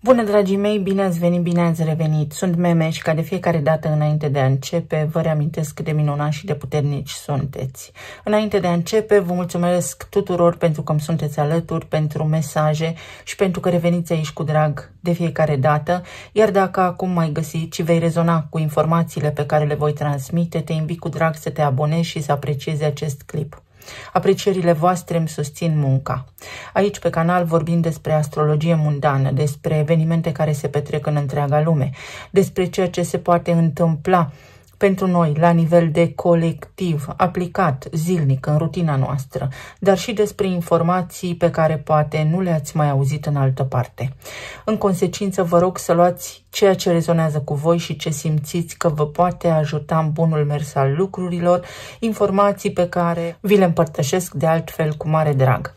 Bună, dragii mei, bine ați venit, bine ați revenit. Sunt Meme și ca de fiecare dată înainte de a începe, vă reamintesc cât de minunați și de puternici sunteți. Înainte de a începe, vă mulțumesc tuturor pentru că îmi sunteți alături, pentru mesaje și pentru că reveniți aici cu drag de fiecare dată. Iar dacă acum m-ai găsit și vei rezona cu informațiile pe care le voi transmite, te invit cu drag să te abonezi și să apreciezi acest clip. Aprecierile voastre îmi susțin munca. Aici pe canal vorbim despre astrologie mundană, despre evenimente care se petrec în întreaga lume, despre ceea ce se poate întâmpla pentru noi la nivel de colectiv, aplicat zilnic în rutina noastră, dar și despre informații pe care poate nu le-ați mai auzit în altă parte. În consecință, vă rog să luați ceea ce rezonează cu voi și ce simțiți că vă poate ajuta în bunul mers al lucrurilor, informații pe care vi le împărtășesc de altfel cu mare drag.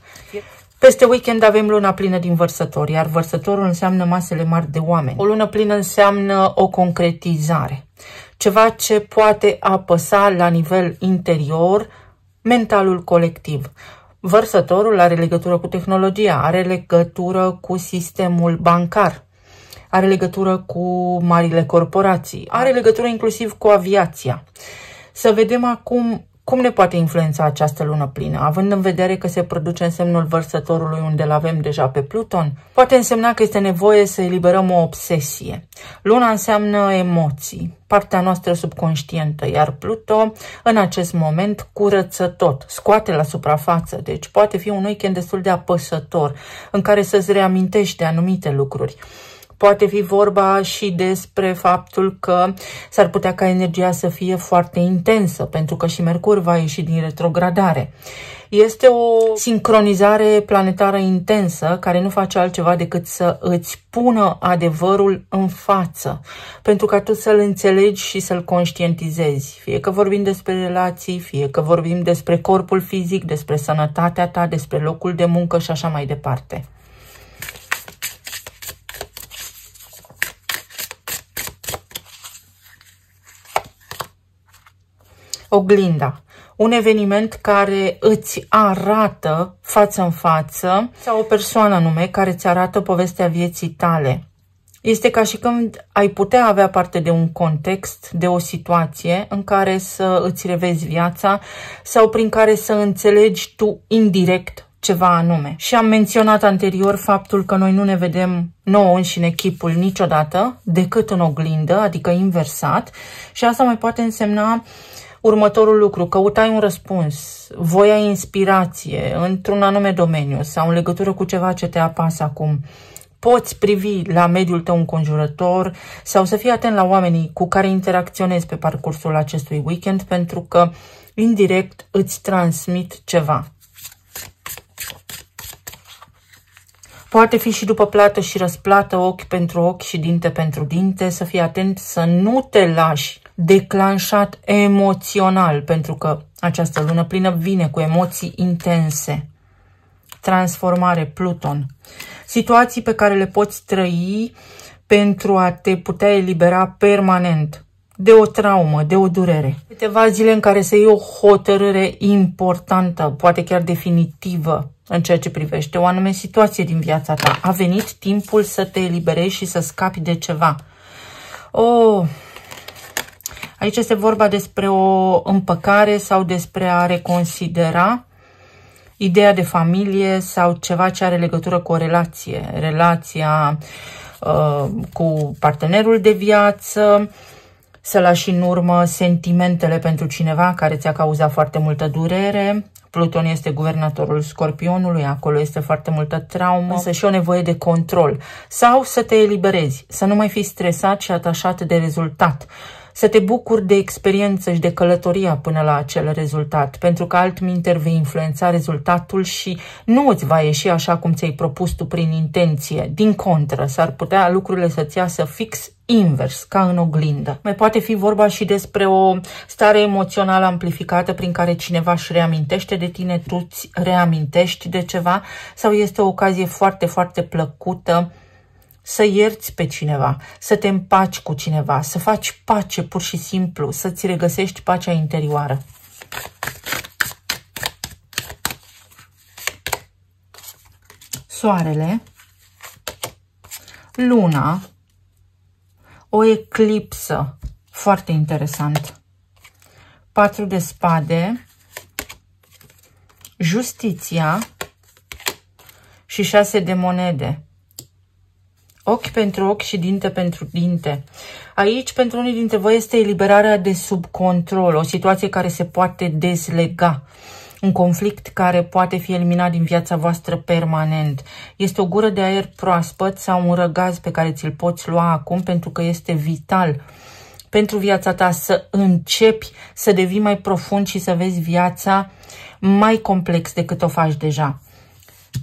Peste weekend avem luna plină din Vărsător, iar Vărsătorul înseamnă masele mari de oameni. O lună plină înseamnă o concretizare. Ceva ce poate apăsa la nivel interior mentalul colectiv. Vărsătorul are legătură cu tehnologia, are legătură cu sistemul bancar, are legătură cu marile corporații, are legătură inclusiv cu aviația. Să vedem acum cum ne poate influența această lună plină, având în vedere că se produce în semnul Vărsătorului unde îl avem deja pe Pluton? Poate însemna că este nevoie să eliberăm o obsesie. Luna înseamnă emoții, partea noastră subconștientă, iar Pluto în acest moment curăță tot, scoate la suprafață, deci poate fi un weekend destul de apăsător în care să-ți reamintești de anumite lucruri. Poate fi vorba și despre faptul că s-ar putea ca energia să fie foarte intensă, pentru că și Mercur va ieși din retrogradare. Este o sincronizare planetară intensă care nu face altceva decât să îți pună adevărul în față, pentru ca tu să-l înțelegi și să-l conștientizezi. Fie că vorbim despre relații, fie că vorbim despre corpul fizic, despre sănătatea ta, despre locul de muncă și așa mai departe. Oglinda. Un eveniment care îți arată față în față sau o persoană anume care îți arată povestea vieții tale. Este ca și când ai putea avea parte de un context, de o situație în care să îți revezi viața sau prin care să înțelegi tu indirect ceva anume. Și am menționat anterior faptul că noi nu ne vedem nouă înșine chipul niciodată decât în oglindă, adică inversat, și asta mai poate însemna următorul lucru: căutai un răspuns, voiai inspirație într-un anume domeniu sau în legătură cu ceva ce te apasă acum. Poți privi la mediul tău înconjurător sau să fii atent la oamenii cu care interacționezi pe parcursul acestui weekend, pentru că indirect îți transmit ceva. Poate fi și după plată și răsplată, ochi pentru ochi și dinte pentru dinte, să fii atent să nu te lași declanșat emoțional, pentru că această lună plină vine cu emoții intense. Transformare, Pluton. Situații pe care le poți trăi pentru a te putea elibera permanent de o traumă, de o durere. Câteva zile în care să iei o hotărâre importantă, poate chiar definitivă, în ceea ce privește o anume situație din viața ta. A venit timpul să te eliberezi și să scapi de ceva. Aici este vorba despre o împăcare sau despre a reconsidera ideea de familie sau ceva ce are legătură cu o relație. Relația cu partenerul de viață, să lași în urmă sentimentele pentru cineva care ți-a cauzat foarte multă durere. Pluton este guvernatorul Scorpionului, acolo este foarte multă traumă, însă și o nevoie de control. Sau să te eliberezi, să nu mai fii stresat și atașat de rezultat. Să te bucuri de experiență și de călătoria până la acel rezultat, pentru că altminteri vei influența rezultatul și nu îți va ieși așa cum ți-ai propus tu prin intenție. Din contră, s-ar putea lucrurile să-ți iasă fix invers, ca în oglindă. Mai poate fi vorba și despre o stare emoțională amplificată prin care cineva își reamintește de tine, tu îți reamintești de ceva, sau este o ocazie foarte, foarte plăcută să ierți pe cineva, să te împaci cu cineva, să faci pace pur și simplu, să-ți regăsești pacea interioară. Soarele. Luna, o eclipsă, foarte interesant. 4 de spade, justiția și 6 de monede. Ochi pentru ochi și dinte pentru dinte. Aici, pentru unii dintre voi, este eliberarea de sub control, o situație care se poate dezlega, un conflict care poate fi eliminat din viața voastră permanent. Este o gură de aer proaspăt sau un răgaz pe care ți-l poți lua acum pentru că este vital pentru viața ta să începi să devii mai profund și să vezi viața mai complex decât o faci deja.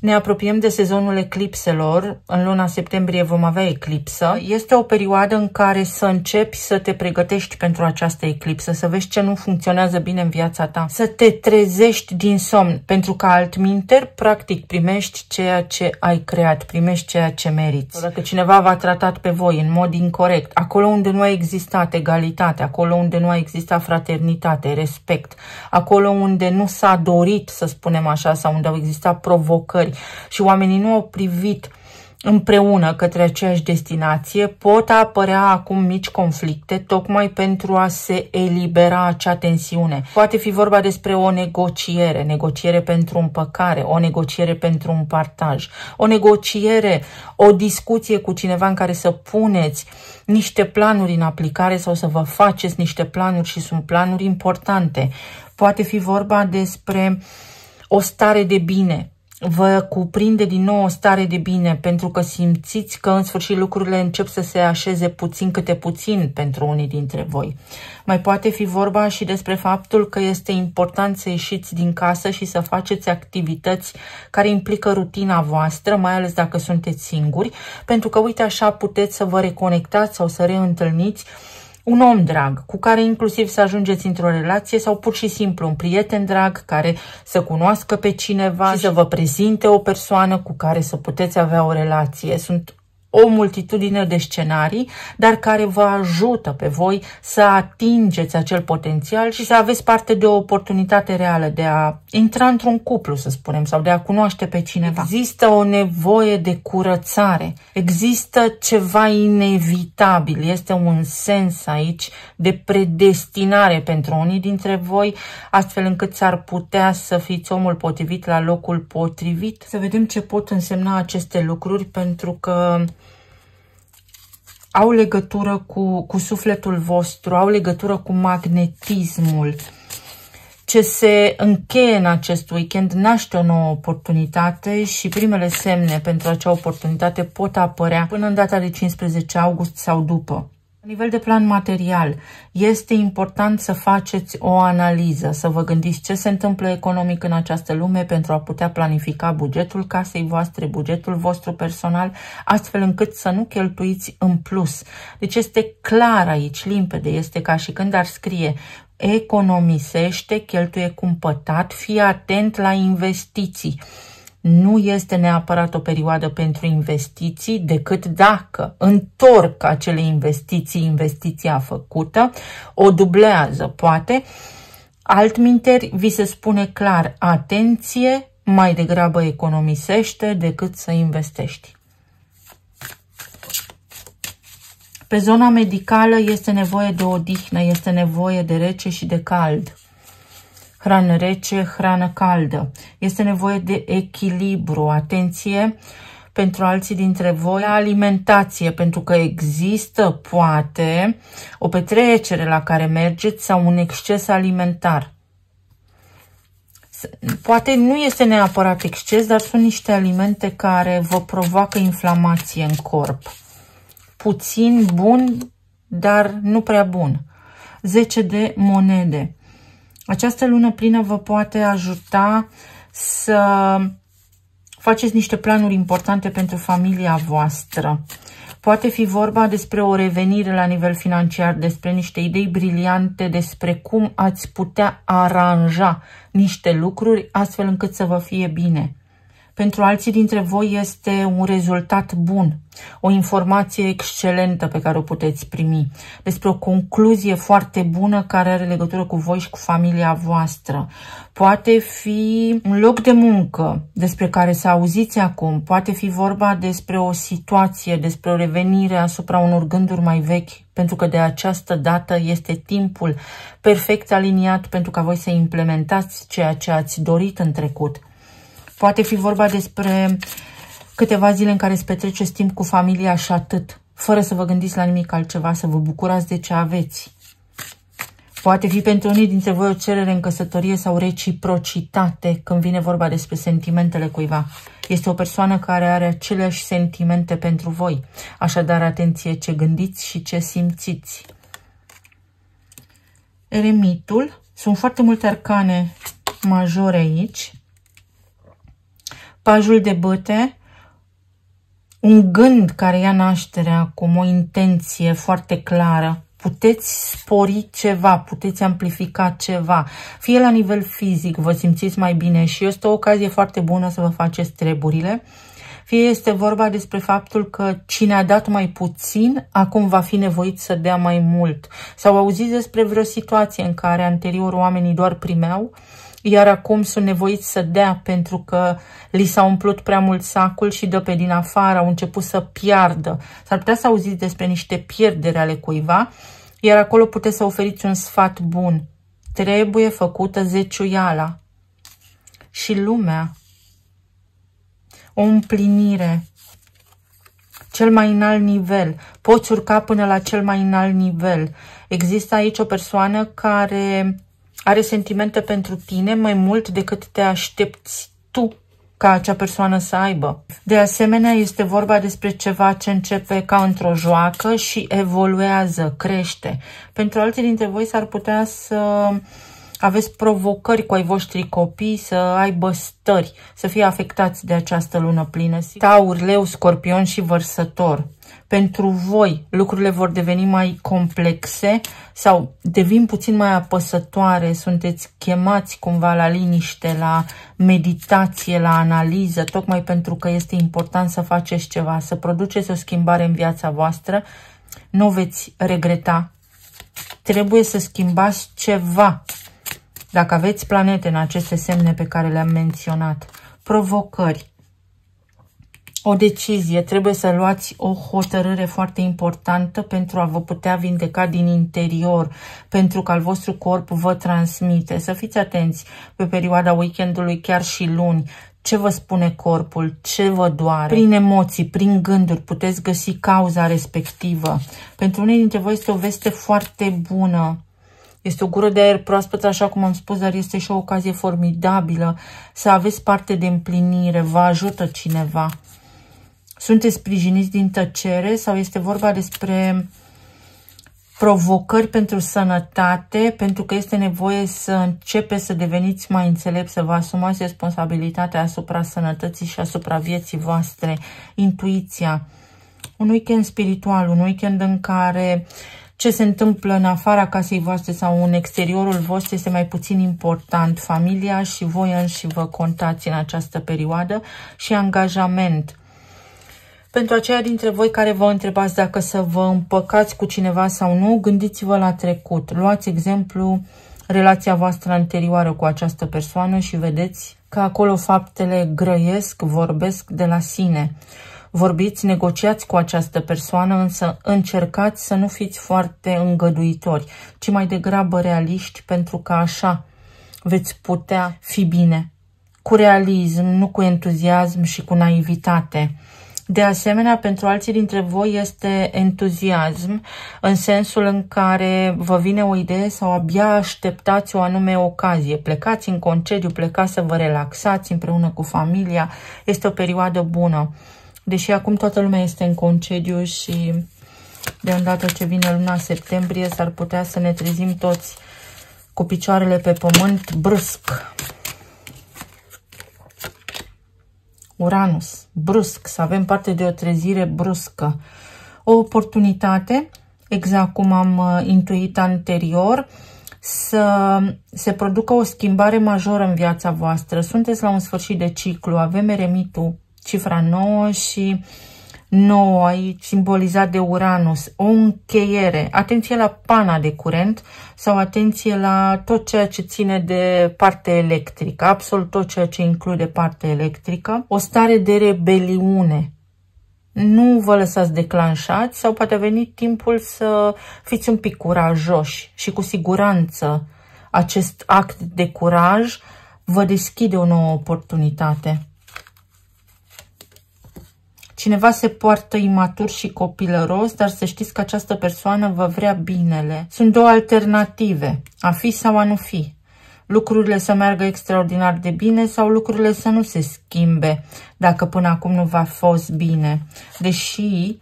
Ne apropiem de sezonul eclipselor. În luna septembrie vom avea eclipsă. Este o perioadă în care să începi să te pregătești pentru această eclipsă, să vezi ce nu funcționează bine în viața ta, să te trezești din somn, pentru că altminteri, practic, primești ceea ce ai creat, primești ceea ce meriți. Dacă cineva v-a tratat pe voi în mod incorect, acolo unde nu a existat egalitate, acolo unde nu a existat fraternitate, respect, acolo unde nu s-a dorit, să spunem așa, sau unde au existat provocări și oamenii nu au privit împreună către aceeași destinație, pot apărea acum mici conflicte tocmai pentru a se elibera acea tensiune. Poate fi vorba despre o negociere pentru împăcare, o negociere pentru un partaj, o negociere, o discuție cu cineva în care să puneți niște planuri în aplicare sau să vă faceți niște planuri și sunt planuri importante. Poate fi vorba despre o stare de bine. Vă cuprinde din nou o stare de bine pentru că simțiți că în sfârșit lucrurile încep să se așeze puțin câte puțin pentru unii dintre voi. Mai poate fi vorba și despre faptul că este important să ieșiți din casă și să faceți activități care implică rutina voastră, mai ales dacă sunteți singuri, pentru că uite așa puteți să vă reconectați sau să reîntâlniți un om drag, cu care inclusiv să ajungeți într-o relație sau pur și simplu un prieten drag care să cunoască pe cineva și să vă prezinte o persoană cu care să puteți avea o relație. Sunt o multitudine de scenarii, dar care vă ajută pe voi să atingeți acel potențial și să aveți parte de o oportunitate reală de a intra într-un cuplu, să spunem, sau de a cunoaște pe cineva. Există o nevoie de curățare, există ceva inevitabil, este un sens aici de predestinare pentru unii dintre voi, astfel încât s-ar putea să fiți omul potrivit la locul potrivit. Să vedem ce pot însemna aceste lucruri, pentru că au legătură cu sufletul vostru, au legătură cu magnetismul. Ce se încheie în acest weekend naște o nouă oportunitate și primele semne pentru acea oportunitate pot apărea până în data de 15 august sau după. La nivel de plan material, este important să faceți o analiză, să vă gândiți ce se întâmplă economic în această lume pentru a putea planifica bugetul casei voastre, bugetul vostru personal, astfel încât să nu cheltuiți în plus. Deci este clar aici, limpede, este ca și când ar scrie: economisește, cheltuie cumpătat, fii atent la investiții. Nu este neapărat o perioadă pentru investiții, decât dacă întorc acele investiții, investiția făcută, o dublează, poate. Altminteri, vi se spune clar: atenție, mai degrabă economisește decât să investești. Pe zona medicală este nevoie de odihnă, este nevoie de rece și de cald. Hrană rece, hrană caldă. Este nevoie de echilibru, atenție pentru alții dintre voi la alimentație, pentru că există, poate, o petrecere la care mergeți sau un exces alimentar. Poate nu este neapărat exces, dar sunt niște alimente care vă provoacă inflamație în corp. Puțin bun, dar nu prea bun. 10 de monede. Această lună plină vă poate ajuta să faceți niște planuri importante pentru familia voastră. Poate fi vorba despre o revenire la nivel financiar, despre niște idei briliante, despre cum ați putea aranja niște lucruri astfel încât să vă fie bine. Pentru alții dintre voi este un rezultat bun, o informație excelentă pe care o puteți primi, despre o concluzie foarte bună care are legătură cu voi și cu familia voastră. Poate fi un loc de muncă despre care să auziți acum, poate fi vorba despre o situație, despre o revenire asupra unor gânduri mai vechi, pentru că de această dată este timpul perfect aliniat pentru ca voi să implementați ceea ce ați dorit în trecut. Poate fi vorba despre câteva zile în care îți petreceți timp cu familia și atât, fără să vă gândiți la nimic altceva, să vă bucurați de ce aveți. Poate fi pentru unii dintre voi o cerere în căsătorie sau reciprocitate când vine vorba despre sentimentele cuiva. Este o persoană care are aceleași sentimente pentru voi. Așadar, atenție ce gândiți și ce simțiți. Eremitul. Sunt foarte multe arcane majore aici. Pajul de bâte. Un gând care ia naștere acum, o intenție foarte clară. Puteți spori ceva, puteți amplifica ceva, fie la nivel fizic, vă simțiți mai bine și este o ocazie foarte bună să vă faceți treburile, fie este vorba despre faptul că cine a dat mai puțin, acum va fi nevoit să dea mai mult. Sau auziți despre vreo situație în care anterior oamenii doar primeau, iar acum sunt nevoiți să dea pentru că li s-a umplut prea mult sacul și de pe din afară au început să piardă. S-ar putea să auziți despre niște pierderi ale cuiva, iar acolo puteți să oferiți un sfat bun. Trebuie făcută zeciuiala. Și lumea. O împlinire. Cel mai înalt nivel. Poți urca până la cel mai înalt nivel. Există aici o persoană care are sentimente pentru tine mai mult decât te aștepți tu ca acea persoană să aibă. De asemenea, este vorba despre ceva ce începe ca într-o joacă și evoluează, crește. Pentru alții dintre voi s-ar putea să aveți provocări cu ai voștri copii, să aibă stări, să fie afectați de această lună plină. Taur, Leu, Scorpion și Vărsător. Pentru voi lucrurile vor deveni mai complexe sau devin puțin mai apăsătoare, sunteți chemați cumva la liniște, la meditație, la analiză, tocmai pentru că este important să faceți ceva, să produceți o schimbare în viața voastră, nu veți regreta. Trebuie să schimbați ceva. Dacă aveți planete în aceste semne pe care le-am menționat, provocări, o decizie, trebuie să luați o hotărâre foarte importantă pentru a vă putea vindeca din interior, pentru că al vostru corp vă transmite. Să fiți atenți pe perioada weekendului, chiar și luni, ce vă spune corpul, ce vă doare. Prin emoții, prin gânduri puteți găsi cauza respectivă. Pentru unii dintre voi este o veste foarte bună. Este o gură de aer proaspăt, așa cum am spus, dar este și o ocazie formidabilă să aveți parte de împlinire, vă ajută cineva. Sunteți sprijiniți din tăcere sau este vorba despre provocări pentru sănătate, pentru că este nevoie să începeți să deveniți mai înțelepți, să vă asumați responsabilitatea asupra sănătății și asupra vieții voastre, intuiția. Un weekend spiritual, un weekend în care ce se întâmplă în afara casei voastre sau în exteriorul vostru este mai puțin important. Familia și voi înși vă contați în această perioadă și angajament. Pentru aceia dintre voi care vă întrebați dacă să vă împăcați cu cineva sau nu, gândiți-vă la trecut. Luați exemplu relația voastră anterioară cu această persoană și vedeți că acolo faptele grăiesc, vorbesc de la sine. Vorbiți, negociați cu această persoană, însă încercați să nu fiți foarte îngăduitori, ci mai degrabă realiști, pentru că așa veți putea fi bine. Cu realism, nu cu entuziasm și cu naivitate. De asemenea, pentru alții dintre voi este entuziasm în sensul în care vă vine o idee sau abia așteptați o anume ocazie. Plecați în concediu, plecați să vă relaxați împreună cu familia. Este o perioadă bună. Deși acum toată lumea este în concediu și de îndată ce vine luna septembrie s-ar putea să ne trezim toți cu picioarele pe pământ brusc. Uranus, brusc, să avem parte de o trezire bruscă. O oportunitate, exact cum am intuit anterior, să se producă o schimbare majoră în viața voastră. Sunteți la un sfârșit de ciclu, avem eremitul, cifra 9 și 9 aici simbolizat de Uranus, o încheiere. Atenție la pana de curent sau atenție la tot ceea ce ține de partea electrică, absolut tot ceea ce include partea electrică, o stare de rebeliune. Nu vă lăsați declanșați sau poate a venit timpul să fiți un pic curajoși și cu siguranță acest act de curaj vă deschide o nouă oportunitate. Cineva se poartă imatur și copilăros, dar să știți că această persoană vă vrea binele. Sunt două alternative, a fi sau a nu fi. Lucrurile să meargă extraordinar de bine sau lucrurile să nu se schimbe dacă până acum nu v-a fost bine. Deși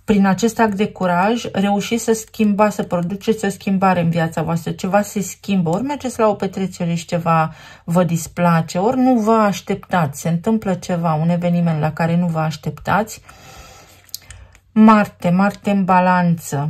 prin acest act de curaj reușiți să schimbați, să produceți o schimbare în viața voastră. Ceva se schimbă, ori mergeți la o petrecere și ceva vă displace, ori nu vă așteptați, se întâmplă ceva, un eveniment la care nu vă așteptați. Marte în balanță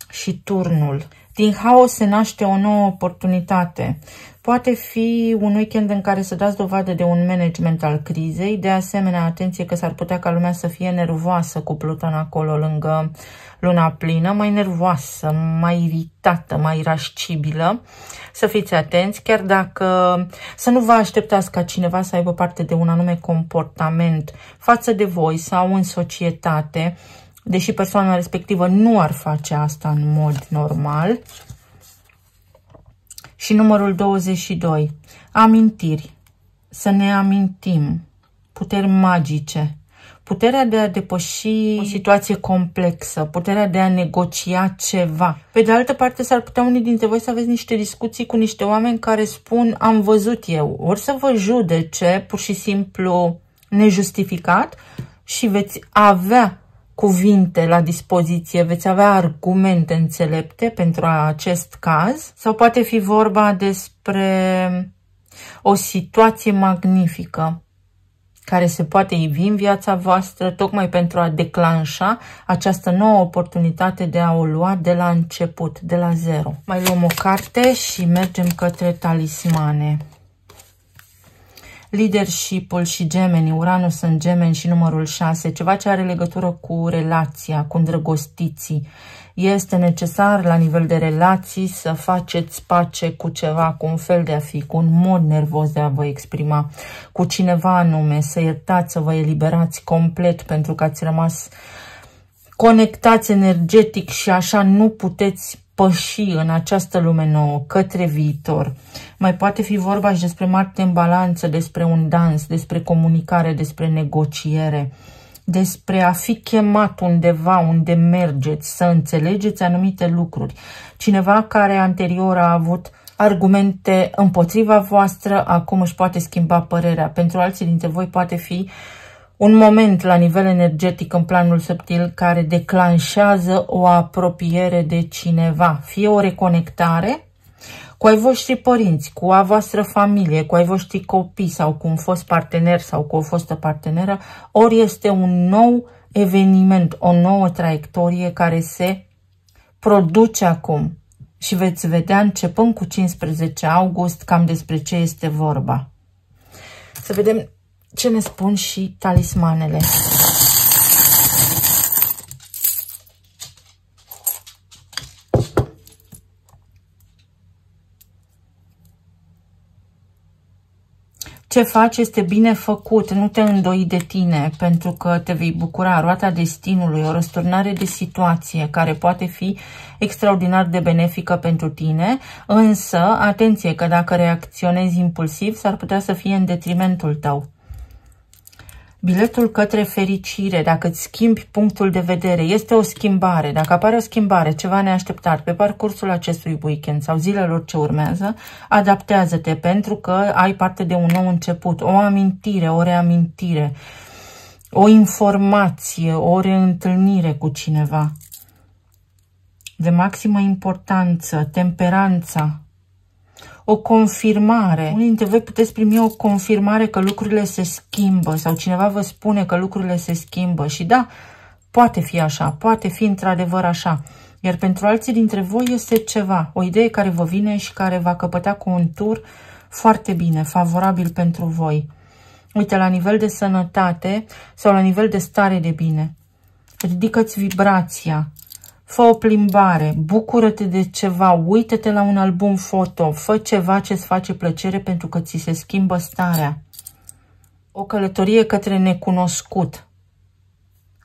și turnul. Din haos se naște o nouă oportunitate. Poate fi un weekend în care să dați dovadă de un management al crizei. De asemenea, atenție că s-ar putea ca lumea să fie nervoasă cu Pluton acolo lângă luna plină, mai nervoasă, mai iritată, mai irascibilă. Să fiți atenți, chiar dacă să nu vă așteptați ca cineva să aibă parte de un anume comportament față de voi sau în societate, deși persoana respectivă nu ar face asta în mod normal. Și numărul 22. Amintiri. Să ne amintim. Puteri magice. Puterea de a depăși o situație complexă. Puterea de a negocia ceva. Pe de altă parte, s-ar putea unii dintre voi să aveți niște discuții cu niște oameni care spun am văzut eu. Ori să vă judece pur și simplu nejustificat și veți avea cuvinte la dispoziție, veți avea argumente înțelepte pentru acest caz sau poate fi vorba despre o situație magnifică care se poate ivi în viața voastră tocmai pentru a declanșa această nouă oportunitate de a o lua de la început, de la zero. Mai luăm o carte și mergem către talismane. Leadership-ul și Gemeni, Uranus în Gemeni și numărul 6, ceva ce are legătură cu relația, cu îndrăgostiții. Este necesar la nivel de relații să faceți pace cu ceva, cu un fel de a fi, cu un mod nervos de a vă exprima, cu cineva anume, să iertați, să vă eliberați complet pentru că ați rămas conectați energetic și așa nu puteți păși în această lume nouă către viitor. Mai poate fi vorba și despre Marte în balanță, despre un dans, despre comunicare, despre negociere, despre a fi chemat undeva unde mergeți, să înțelegeți anumite lucruri. Cineva care anterior a avut argumente împotriva voastră, acum își poate schimba părerea. Pentru alții dintre voi poate fi un moment la nivel energetic în planul subtil care declanșează o apropiere de cineva, fie o reconectare cu ai voștri părinți, cu a voastră familie, cu ai voștri copii sau cu un fost partener sau cu o fostă parteneră, ori este un nou eveniment, o nouă traiectorie care se produce acum și veți vedea începând cu 15 august cam despre ce este vorba. Să vedem ce ne spun și talismanele. Ce faci este bine făcut, nu te îndoi de tine, pentru că te vei bucura. Roata destinului, o răsturnare de situație care poate fi extraordinar de benefică pentru tine, însă, atenție că dacă reacționezi impulsiv, s-ar putea să fie în detrimentul tău. Biletul către fericire, dacă îți schimbi punctul de vedere, este o schimbare. Dacă apare o schimbare, ceva neașteptat pe parcursul acestui weekend sau zilelor ce urmează, adaptează-te pentru că ai parte de un nou început, o amintire, o reamintire, o informație, o reîntâlnire cu cineva. De maximă importanță, temperanța. O confirmare. Unii dintre voi puteți primi o confirmare că lucrurile se schimbă sau cineva vă spune că lucrurile se schimbă și da, poate fi așa, poate fi într-adevăr așa. Iar pentru alții dintre voi este ceva, o idee care vă vine și care va căpăta contur foarte bine, favorabil pentru voi. Uite, la nivel de sănătate sau la nivel de stare de bine. Ridică-ți vibrația, fă o plimbare, bucură-te de ceva, uită-te la un album foto, fă ceva ce îți face plăcere pentru că ți se schimbă starea. O călătorie către necunoscut.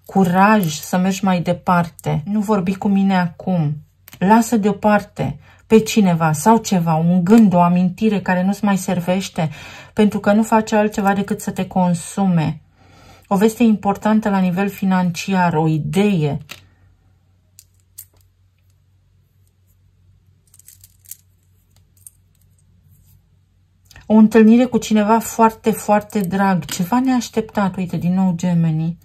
Curaj să mergi mai departe. Nu vorbi cu mine acum. Lasă deoparte pe cineva sau ceva, un gând, o amintire care nu-ți mai servește, pentru că nu face altceva decât să te consume. O veste importantă la nivel financiar, o idee. O întâlnire cu cineva foarte, foarte drag, ceva neașteptat. Uite, din nou Gemeni.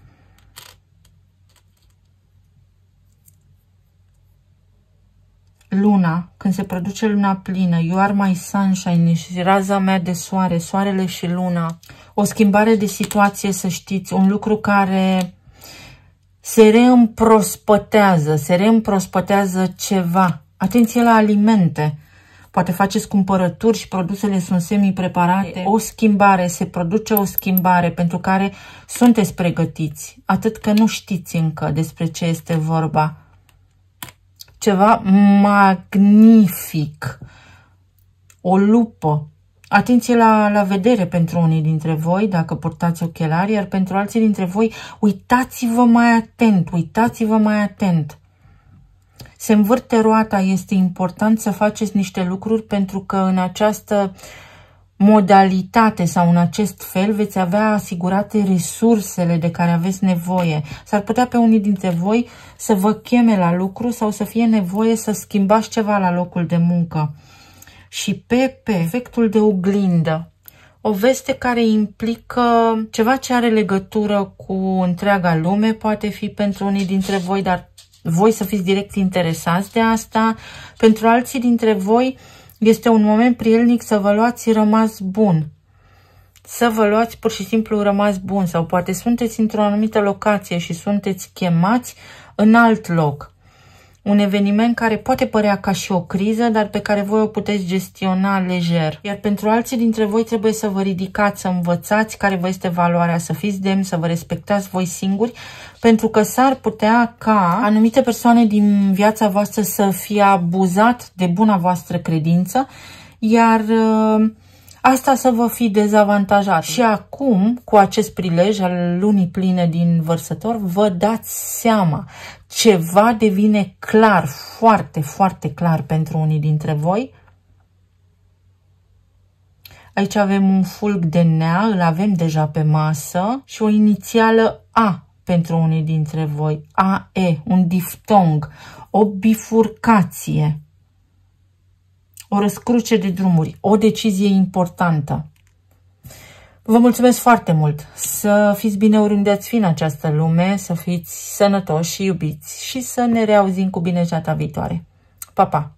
Luna, când se produce luna plină, you are my sunshine, și raza mea de soare, soarele și luna. O schimbare de situație, să știți, un lucru care se reîmprospătează ceva. Atenție la alimente. Poate faceți cumpărături și produsele sunt semi-preparate. O schimbare, se produce o schimbare pentru care sunteți pregătiți, atât că nu știți încă despre ce este vorba. Ceva magnific. O lupă. Atenție la vedere pentru unii dintre voi, dacă purtați ochelari, iar pentru alții dintre voi, uitați-vă mai atent, uitați-vă mai atent. Se învârte roata, este important să faceți niște lucruri pentru că în această modalitate sau în acest fel veți avea asigurate resursele de care aveți nevoie. S-ar putea pe unii dintre voi să vă cheme la lucru sau să fie nevoie să schimbați ceva la locul de muncă. Și pe efectul de oglindă. O veste care implică ceva ce are legătură cu întreaga lume, poate fi pentru unii dintre voi, dar voi să fiți direct interesați de asta. Pentru alții dintre voi este un moment prielnic să vă luați rămas bun. Să vă luați pur și simplu rămas bun. Sau poate sunteți într-o anumită locație și sunteți chemați în alt loc. Un eveniment care poate părea ca și o criză, dar pe care voi o puteți gestiona lejer. Iar pentru alții dintre voi trebuie să vă ridicați, să învățați care vă este valoarea, să fiți demni, să vă respectați voi singuri, pentru că s-ar putea ca anumite persoane din viața voastră să fie abuzat de buna voastră credință, iar asta să vă fi dezavantajat. Și acum, cu acest prilej al lunii pline din Vărsător, vă dați seama. Ceva devine clar, foarte, foarte clar pentru unii dintre voi. Aici avem un fulg de nea, îl avem deja pe masă, și o inițială A pentru unii dintre voi. AE, un diftong, o bifurcație. O răscruce de drumuri, o decizie importantă. Vă mulțumesc foarte mult! Să fiți bine oriunde ați fi în această lume, să fiți sănătoși și iubiți și să ne reauzim cu bine data viitoare. Pa, pa!